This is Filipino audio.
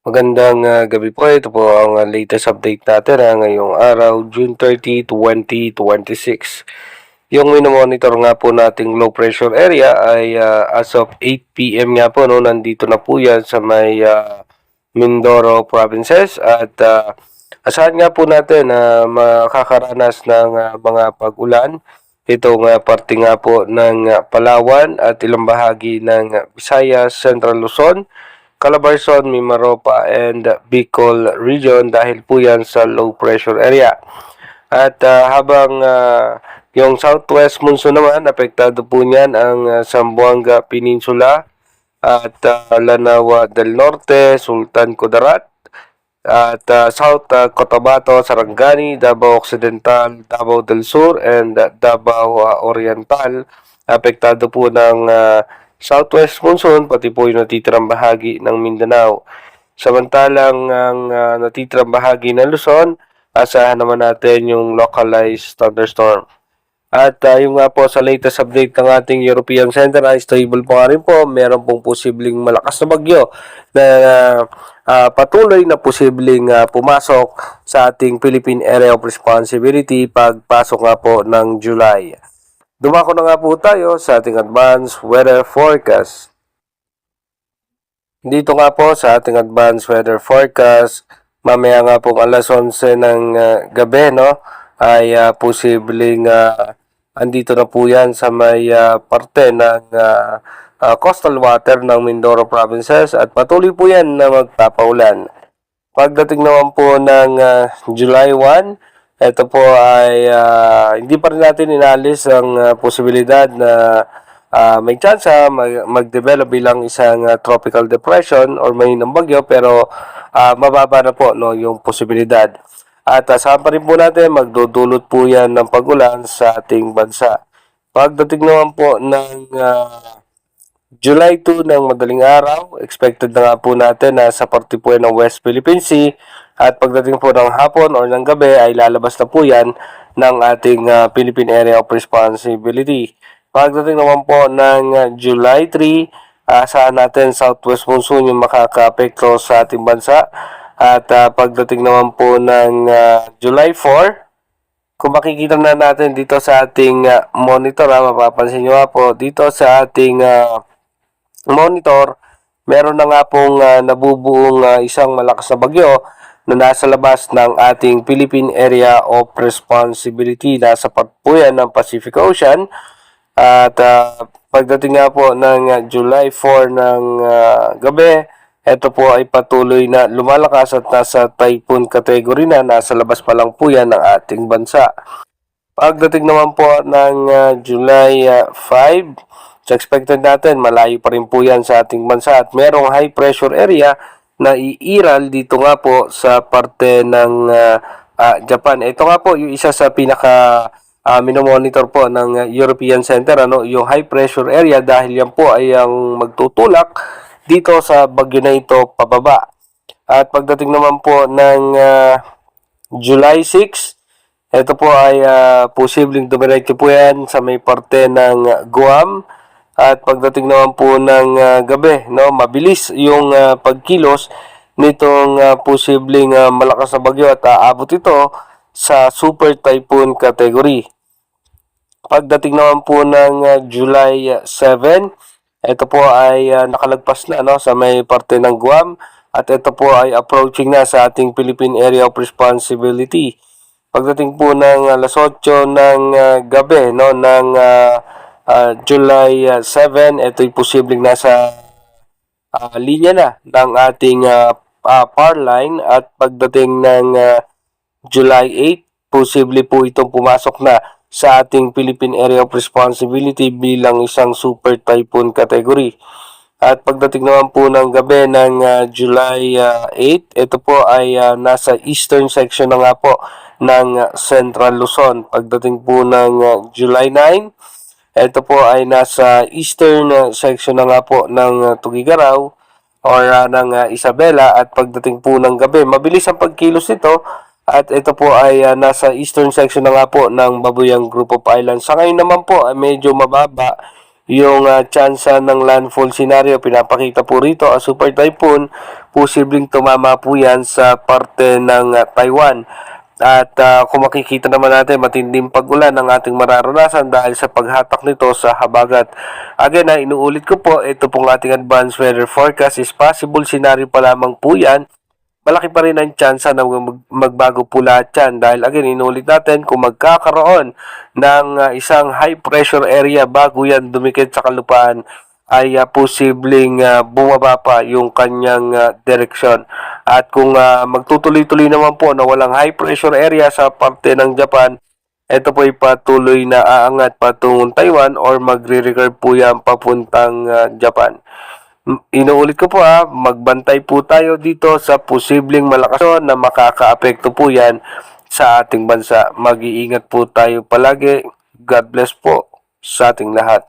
Magandang gabi po. Ito po ang latest update natin ngayong araw, June 30, 2026. Yung minomonitor nga po nating low pressure area ay as of 8 p.m. nga po, no, nandito na po yan sa may Mindoro provinces at asahan nga po natin na makakaranas ng mga pag-ulan. Itong parte nga po ng Palawan at ilang bahagi ng Visayas, Central Luzon, Calabarzon, Mimaropa, and Bicol region dahil po yan sa low pressure area. At habang yung southwest monsoon naman, apektado po niyan ang Zamboanga Peninsula at Lanao del Norte, Sultan Kudarat, at South Cotabato, Sarangani, Davao Occidental, Davao del Sur, and Davao Oriental. Apektado po ng southwest monsoon, pati po yung natitirang bahagi ng Mindanao. Samantalang ang natitirang bahagi ng Luzon, asahan naman natin yung localized thunderstorm. At yung nga po sa latest update ng ating European Center ay stable po nga rin po. Meron pong posibleng malakas na bagyo na patuloy na posibleng pumasok sa ating Philippine Area of Responsibility pagpasok nga po ng July. Dumako na nga po tayo sa ating advanced weather forecast. Dito nga po sa ating advanced weather forecast, mamaya nga po alas 11 ng gabi, no, ay posibleng andito na po yan sa may parte ng coastal water ng Mindoro provinces at patuloy po yan na magpapaulan. Pagdating naman po ng July 1, ito po ay hindi pa rin natin inalis ang posibilidad na may chance mag-develop bilang isang tropical depression or may bagyo pero mababa na po, no, yung posibilidad. At saan pa rin po natin magdudulot po yan ng pag-ulan sa ating bansa. Pagdating naman po ng July 2 ng madaling araw, expected na nga po natin na sa parte po ng West Philippine Sea at pagdating po ng hapon or ng gabi ay lalabas na po yan ng ating Philippine Area of Responsibility. Pagdating naman po ng July 3, asahan natin southwest monsoon yung makaka-apekto sa ating bansa. At pagdating naman po ng July 4, kung makikita na natin dito sa ating monitor, mapapansin nyo nga po dito sa ating monitor, meron na nga pong nabubuong isang malakas na bagyo na nasa labas ng ating Philippine Area of Responsibility. Nasa part po yan ng Pacific Ocean. At pagdating nga po ng July 4 ng gabi, ito po ay patuloy na lumalakas at nasa typhoon category na. Nasa labas pa lang po yan ng ating bansa. Pagdating naman po ng July 5, so expected natin malayo pa rin po yan sa ating bansa at merong high pressure area na iiral dito nga po sa parte ng Japan. Ito nga po yung isa sa pinaka minomonitor po ng European Center, ano, yung high pressure area dahil yan po ay ang magtutulak dito sa bagyo na ito pababa. At pagdating naman po ng July 6, ito po ay posibleng dumiretso po yan sa may parte ng Guam. At pagdating naman po ng gabi, no, mabilis yung pagkilos nitong posibleng malakas na bagyo at aabot ito sa super typhoon category. Pagdating naman po ng July 7, ito po ay nakalagpas na, no, sa may parte ng Guam at ito po ay approaching na sa ating Philippine Area of Responsibility. Pagdating po ng alas 8 ng gabi, no, ng July 7, ito'y posibleng nasa linya na ng ating power line at pagdating ng July 8, posible po itong pumasok na sa ating Philippine Area of Responsibility bilang isang super typhoon category. At pagdating naman po ng gabi ng July 8, ito po ay nasa eastern section na nga po ng Central Luzon. Pagdating po ng July 9, ito po ay nasa eastern section na nga po ng Tugigaraw or ng Isabela at pagdating po ng gabi, mabilis ang pagkilos nito at ito po ay nasa eastern section na nga po ng Babuyang Group of Islands. Sa ngayon naman po ay medyo mababa yung tsansa ng landfall scenario. Pinapakita po rito ang super typhoon, posibleng tumama po yan sa parte ng Taiwan. At kung makikita naman natin, matinding pag-ulan ang ating mararanasan dahil sa paghatak nito sa habagat. Again, inuulit ko po, ito pong ating advanced weather forecast is possible scenario pa lamang po yan. Malaki pa rin ang tsansa na magbago po lahat yan. Dahil again, inulit natin, kung magkakaroon ng isang high pressure area bago yan dumikit sa kalupaan, ay posibleng bumaba pa yung kanyang direksyon. At kung magtutuloy-tuloy naman po na walang high pressure area sa parte ng Japan, ito po ay patuloy na aangat patungong Taiwan or magre-recurve po yan papuntang Japan. Inuulit ko po magbantay po tayo dito sa posibleng malakas na makakaapekto po yan sa ating bansa. Mag-iingat po tayo palagi. God bless po sa ating lahat.